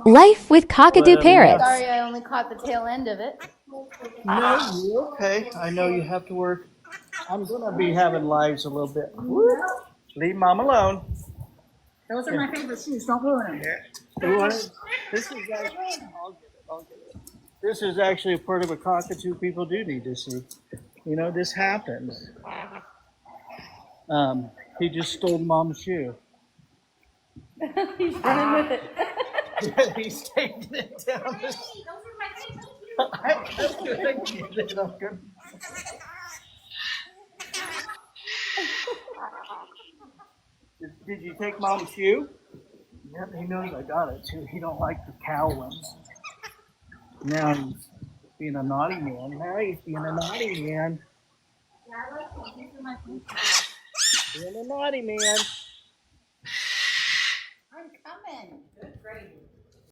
Life with cockatoo parrots. Sorry, I only caught the tail end of it. No, you're okay. I know you have to work. I'm gonna be having lives a little bit. Leave mom alone. Those are my favorite shoes. Don't ruin them. You want it? This is actually, I'll get it. This is actually a part of a cockatoo people do need to see. You know, this happens. He just stole mom's shoe. He's running with it. He's taking it down. That's good. Did you take mom's shoe? Yep, he knows I got it too. He don't like the cow ones. Now he's being a naughty man. Now he's being a naughty man. Being a naughty man.